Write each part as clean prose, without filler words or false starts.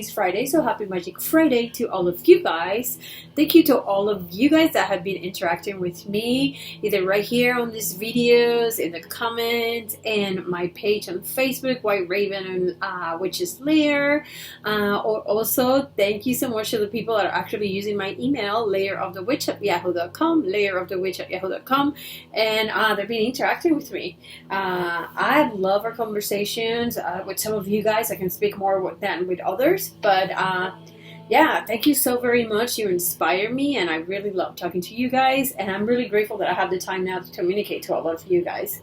It's Friday, so happy Magic Friday to all of you guys. Thank you to all of you guys that have been interacting with me, either right here on these videos, in the comments, and my page on Facebook, White Raven and Witch's Lair. Or also, thank you so much to the people that are actually using my email, layerofthewitch@yahoo.com, layerofthewitch@yahoo.com, and they've been interacting with me. I love our conversations with some of you guys. I can speak more than with others. But yeah, thank you so very much. You inspire me, and I really love talking to you guys. And I'm really grateful that I have the time now to communicate to all of you guys.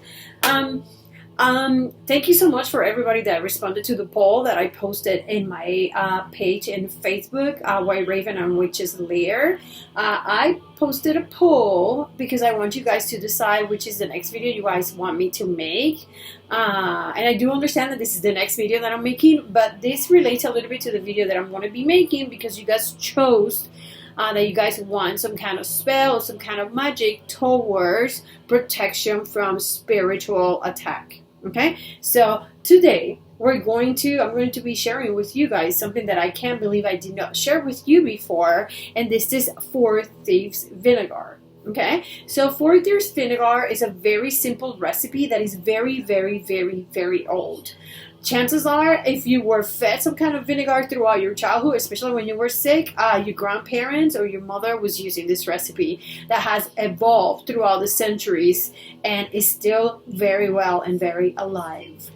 Thank you so much for everybody that responded to the poll that I posted in my page in Facebook, White Raven and Witch's Lair. I posted a poll because I want you guys to decide which is the next video you guys want me to make. And I do understand that this is the next video that I'm making, but this relates a little bit to the video that I'm going to be making because you guys chose that you guys want some kind of spell, some kind of magic towards protection from spiritual attack. Okay, so today I'm going to be sharing with you guys something that I can't believe I did not share with you before, and this is for Thieves Vinegar. Okay, so for Thieves Vinegar is a very simple recipe that is very, very, very, very old. Chances are, if you were fed some kind of vinegar throughout your childhood, especially when you were sick, your grandparents or your mother was using this recipe that has evolved throughout the centuries and is still very well and very alive.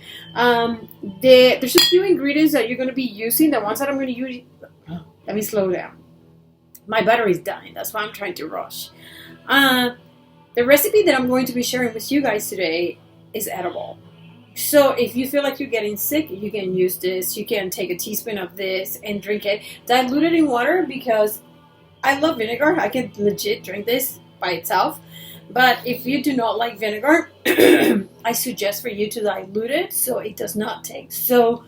There's a few ingredients that you're going to be using. The ones that I'm going to use, let me slow down. My battery's dying. That's why I'm trying to rush. The recipe that I'm going to be sharing with you guys today is edible. So if you feel like you're getting sick, you can use this. You can take a teaspoon of this and drink it. Dilute it in water because I love vinegar. I can legit drink this by itself. But if you do not like vinegar, I suggest for you to dilute it so it does not taste so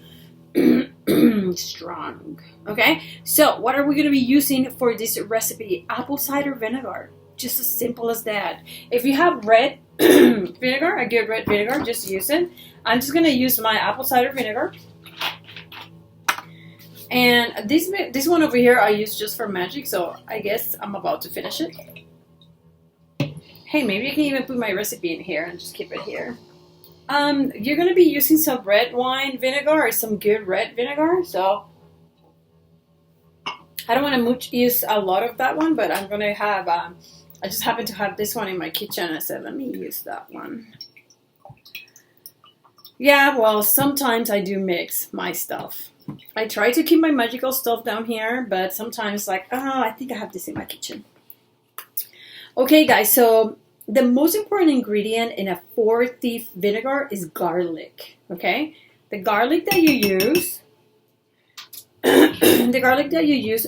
strong. Okay? So what are we going to be using for this recipe? Apple cider vinegar. Just as simple as that. If you have red vinegar, a good red vinegar, just use it. I'm just going to use my apple cider vinegar. And this one over here I use just for magic, so I guess I'm about to finish it. Hey, maybe I can even put my recipe in here and just keep it here. You're going to be using some red wine vinegar or some good red vinegar, so I don't want to use a lot of that one, but I'm going to have, I just happen to have this one in my kitchen. I said, let me use that one. Yeah, well, sometimes I do mix my stuff. I try to keep my magical stuff down here, but sometimes like, oh, I think I have this in my kitchen. Okay, guys, so the most important ingredient in a 4-thief vinegar is garlic, okay? The garlic that you use,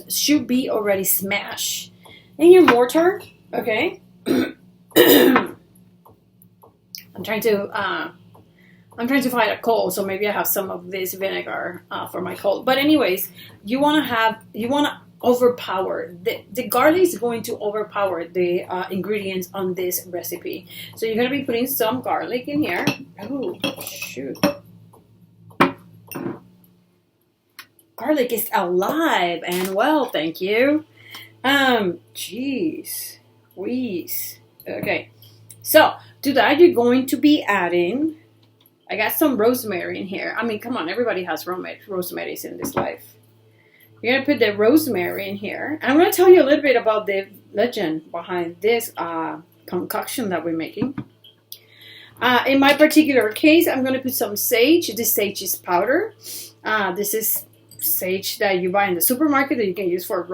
should be already smashed in your mortar, okay? I'm trying to fight a cold, so maybe I have some of this vinegar for my cold. But anyways, you want to overpower the garlic is going to overpower the ingredients on this recipe. So you're going to be putting some garlic in here. Oh shoot! Garlic is alive and well, thank you. Jeez, wheeze. Okay, so to that you're going to be adding. I got some rosemary in here. I mean, come on, everybody has rosemaries in this life. You're going to put the rosemary in here. And I'm going to tell you a little bit about the legend behind this concoction that we're making. In my particular case, I'm going to put some sage. This sage is powder. This is sage that you buy in the supermarket that you can use for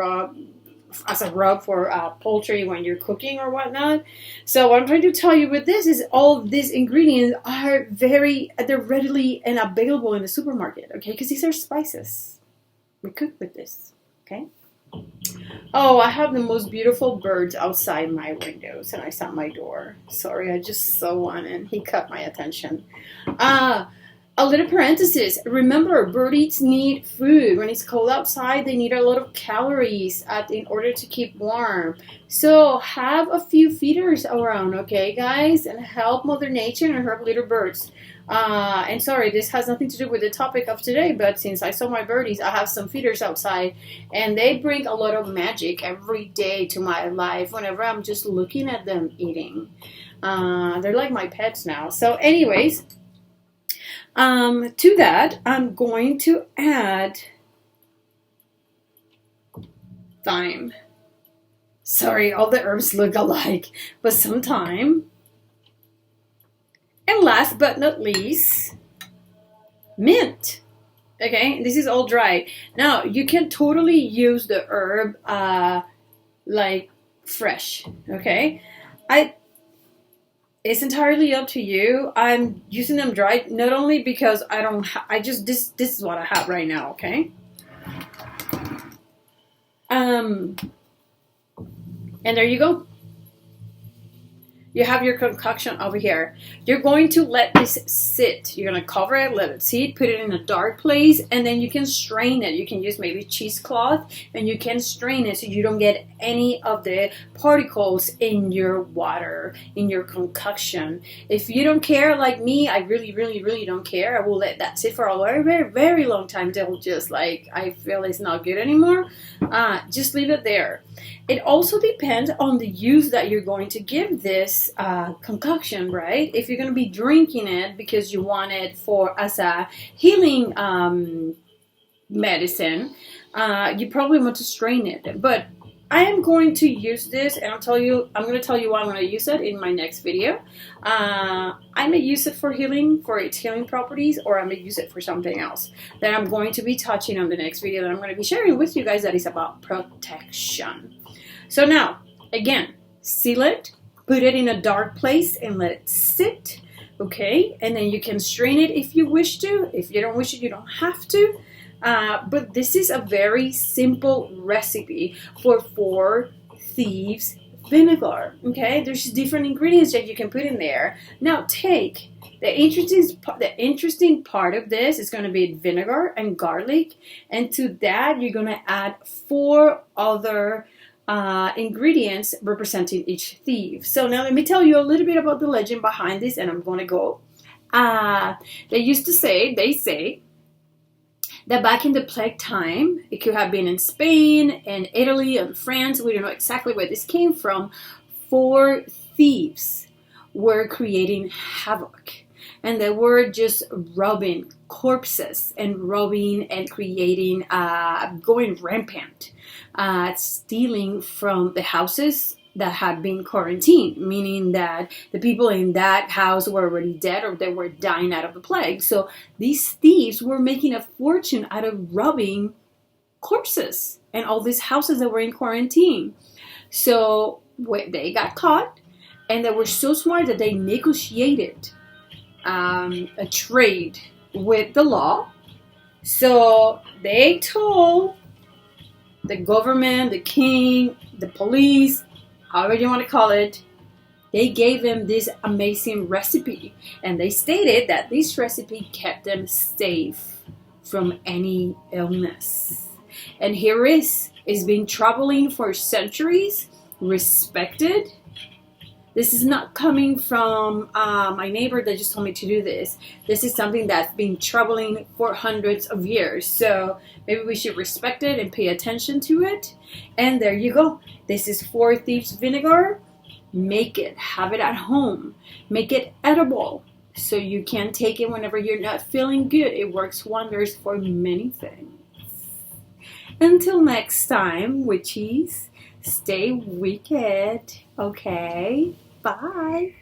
as a rub for poultry when you're cooking or whatnot. So what I'm trying to tell you with this is all these ingredients are they're readily and available in the supermarket, okay? Because these are spices. We cook with this, okay? Oh, I have the most beautiful birds outside my windows and I saw my door. Sorry, I just saw one and he caught my attention. A little parenthesis. Remember, birdies need food. When it's cold outside, they need a lot of calories in order to keep warm. So have a few feeders around, okay, guys? And help Mother Nature and help little birds. And sorry, this has nothing to do with the topic of today, but since I saw my birdies, I have some feeders outside, and they bring a lot of magic every day to my life whenever I'm just looking at them eating. They're like my pets now. So anyways, to that, I'm going to add thyme. Sorry, all the herbs look alike, but some thyme. And last but not least, mint. Okay, this is all dried. Now, you can totally use the herb like fresh, okay? It's entirely up to you. I'm using them dried not only because I don't this is what I have right now, okay? And there you go. You have your concoction over here. You're going to let this sit. You're going to cover it, let it sit, put it in a dark place, and then you can strain it. You can use maybe cheesecloth, and you can strain it so you don't get any of the particles in your water, in your concoction. If you don't care like me, I really, really, really don't care. I will let that sit for a very, very, very long time until just like I feel it's not good anymore. Just leave it there. It also depends on the use that you're going to give this concoction, right? If you're going to be drinking it because you want it for as a healing medicine, you probably want to strain it. But I am going to use this, and I'm going to tell you why I'm going to use it in my next video. I may use it for healing, for its healing properties, or I may use it for something else that I'm going to be touching on the next video that I'm going to be sharing with you guys that is about protection. So now, again, seal it, put it in a dark place, and let it sit, okay? And then you can strain it if you wish to. If you don't wish it, you don't have to. But this is a very simple recipe for 4 Thieves Vinegar, okay? There's different ingredients that you can put in there. Now take the interesting part of this is going to be vinegar and garlic, and to that you're going to add 4 other ingredients representing each thief. So now let me tell you a little bit about the legend behind this, and I'm going to go. They say that back in the plague time, it could have been in Spain and Italy and France, we don't know exactly where this came from, 4 thieves were creating havoc. And they were just robbing corpses and robbing and creating, going rampant, stealing from the houses that had been quarantined, meaning that the people in that house were already dead or they were dying out of the plague. So these thieves were making a fortune out of robbing corpses and all these houses that were in quarantine. So they got caught, and they were so smart that they negotiated a trade with the law. So they told the government, the king, the police, however you want to call it, they gave them this amazing recipe, and they stated that this recipe kept them safe from any illness. And here it's been traveling for centuries, respected. This is not coming from my neighbor that just told me to do this. This is something that's been traveling for hundreds of years. So maybe we should respect it and pay attention to it. And there you go. This is 4 Thieves Vinegar. Make it. Have it at home. Make it edible so you can take it whenever you're not feeling good. It works wonders for many things. Until next time, witches, stay wicked. Okay? Bye.